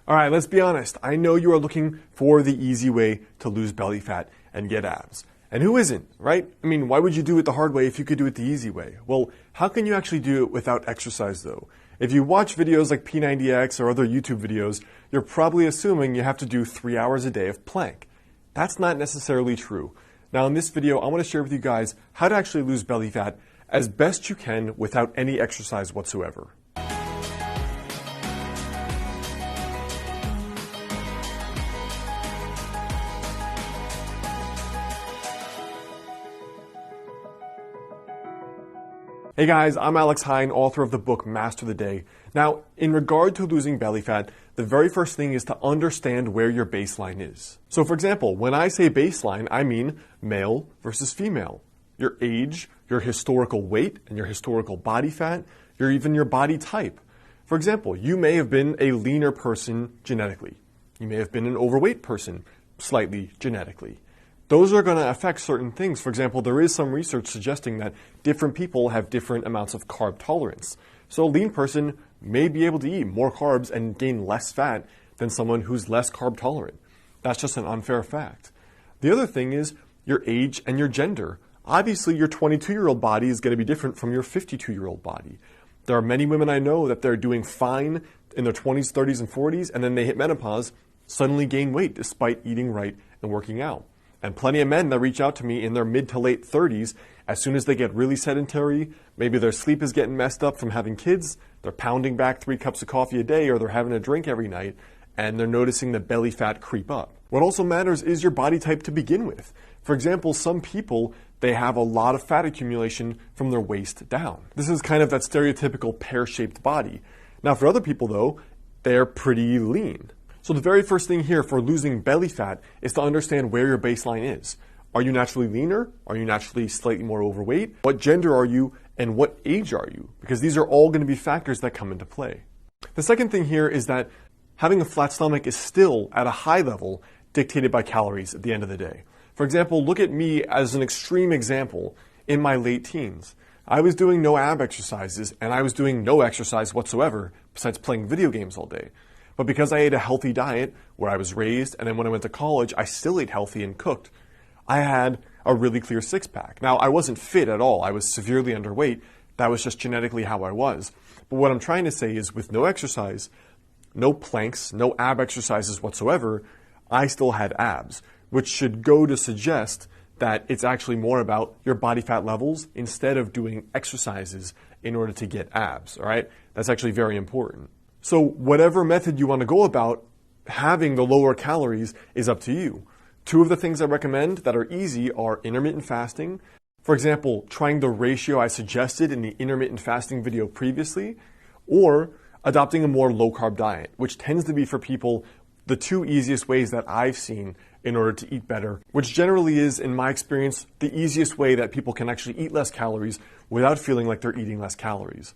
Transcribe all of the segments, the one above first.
All right, let's be honest. I know you are looking for the easy way to lose belly fat and get abs. And who isn't, right? I mean, why would you do it the hard way if you could do it the easy way? Well, how can you actually do it without exercise though? If you watch videos like P90X or other YouTube videos, you're probably assuming you have to do 3 hours a day of plank. That's not necessarily true. Now in this video, I want to share with you guys how to actually lose belly fat as best you can without any exercise whatsoever. Hey guys, I'm Alex Hine, author of the book Master the Day. Now, in regard to losing belly fat, the very first thing is to understand where your baseline is. So for example, when I say baseline, I mean male versus female. Your age, your historical weight, and your historical body fat, even your body type. For example, you may have been a leaner person genetically. You may have been an overweight person slightly genetically. Those are going to affect certain things. For example, there is some research suggesting that different people have different amounts of carb tolerance. So a lean person may be able to eat more carbs and gain less fat than someone who's less carb tolerant. That's just an unfair fact. The other thing is your age and your gender. Obviously, your 22-year-old body is going to be different from your 52-year-old body. There are many women I know that they're doing fine in their 20s, 30s, and 40s, and then they hit menopause, suddenly gain weight despite eating right and working out. And plenty of men that reach out to me in their mid to late 30s, as soon as they get really sedentary, maybe their sleep is getting messed up from having kids, they're pounding back 3 cups of coffee a day, or they're having a drink every night, and they're noticing the belly fat creep up. What also matters is your body type to begin with. For example, some people, they have a lot of fat accumulation from their waist down. This is kind of that stereotypical pear-shaped body. Now for other people though, they're pretty lean. So the very first thing here for losing belly fat is to understand where your baseline is. Are you naturally leaner? Are you naturally slightly more overweight? What gender are you and what age are you? Because these are all going to be factors that come into play. The second thing here is that having a flat stomach is still at a high level dictated by calories at the end of the day. For example, look at me as an extreme example in my late teens. I was doing no ab exercises and I was doing no exercise whatsoever besides playing video games all day. But because I ate a healthy diet where I was raised, and then when I went to college, I still ate healthy and cooked, I had a really clear six-pack. Now, I wasn't fit at all. I was severely underweight. That was just genetically how I was. But what I'm trying to say is with no exercise, no planks, no ab exercises whatsoever, I still had abs, which should go to suggest that it's actually more about your body fat levels instead of doing exercises in order to get abs, all right? That's actually very important. So whatever method you want to go about, having the lower calories is up to you. 2 of the things I recommend that are easy are intermittent fasting. For example, trying the ratio I suggested in the intermittent fasting video previously, or adopting a more low-carb diet, which tends to be for people the 2 easiest ways that I've seen in order to eat better, which generally is, in my experience, the easiest way that people can actually eat less calories without feeling like they're eating less calories.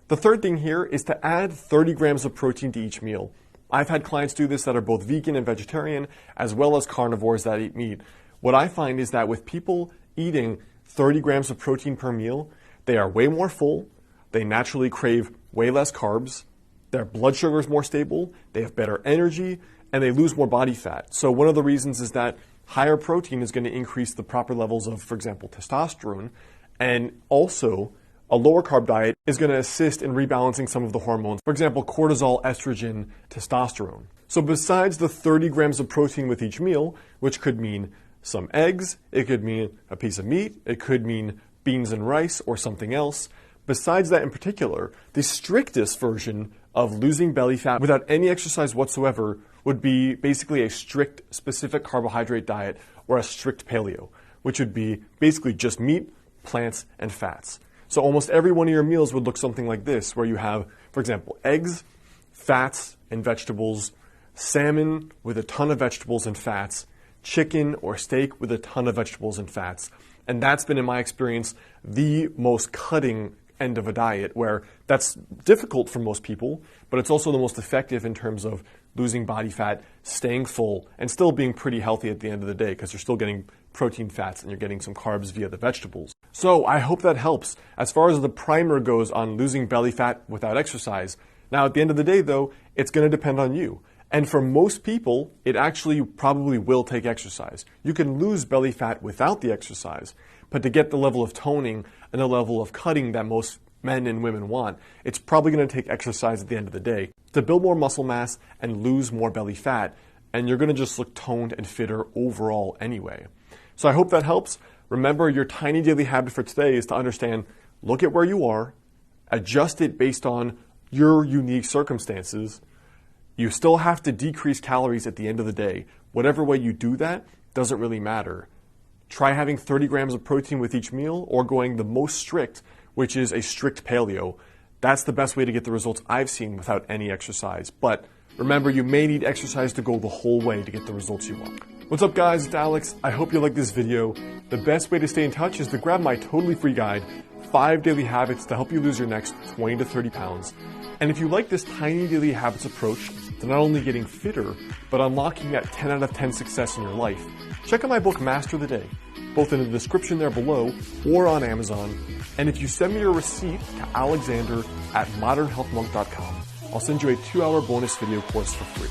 The third thing here is to add 30 grams of protein to each meal. I've had clients do this that are both vegan and vegetarian, as well as carnivores that eat meat. What I find is that with people eating 30 grams of protein per meal, they are way more full, they naturally crave way less carbs, their blood sugar is more stable, they have better energy, and they lose more body fat. So one of the reasons is that higher protein is going to increase the proper levels of, for example, testosterone, and also a lower carb diet is going to assist in rebalancing some of the hormones. For example, cortisol, estrogen, testosterone. So besides the 30 grams of protein with each meal, which could mean some eggs, it could mean a piece of meat, it could mean beans and rice or something else. Besides that in particular, the strictest version of losing belly fat without any exercise whatsoever would be basically a strict specific carbohydrate diet or a strict paleo, which would be basically just meat, plants, and fats. So almost every one of your meals would look something like this, where you have, for example, eggs, fats, and vegetables, salmon with a ton of vegetables and fats, chicken or steak with a ton of vegetables and fats. And that's been, in my experience, the most cutting end of a diet, where that's difficult for most people, but it's also the most effective in terms of losing body fat, staying full, and still being pretty healthy at the end of the day, because you're still getting protein, fats, and you're getting some carbs via the vegetables. So I hope that helps as far as the primer goes on losing belly fat without exercise. Now, at the end of the day, though, it's going to depend on you. And for most people, it actually probably will take exercise. You can lose belly fat without the exercise, but to get the level of toning and the level of cutting that most men and women want, it's probably going to take exercise at the end of the day to build more muscle mass and lose more belly fat, and you're going to just look toned and fitter overall anyway. So I hope that helps. Remember, your tiny daily habit for today is to understand, look at where you are, adjust it based on your unique circumstances. You still have to decrease calories at the end of the day. Whatever way you do that doesn't really matter. Try having 30 grams of protein with each meal or going the most strict, which is a strict paleo. That's the best way to get the results I've seen without any exercise. But remember, you may need exercise to go the whole way to get the results you want. What's up guys, it's Alex. I hope you like this video. The best way to stay in touch is to grab my totally free guide, 5 Daily Habits to help you lose your next 20 to 30 pounds. And if you like this tiny daily habits approach to not only getting fitter, but unlocking that 10 out of 10 success in your life, check out my book, Master the Day, both in the description there below or on Amazon. And if you send me your receipt to alexander@modernhealthmonk.com, I'll send you a 2-hour bonus video course for free.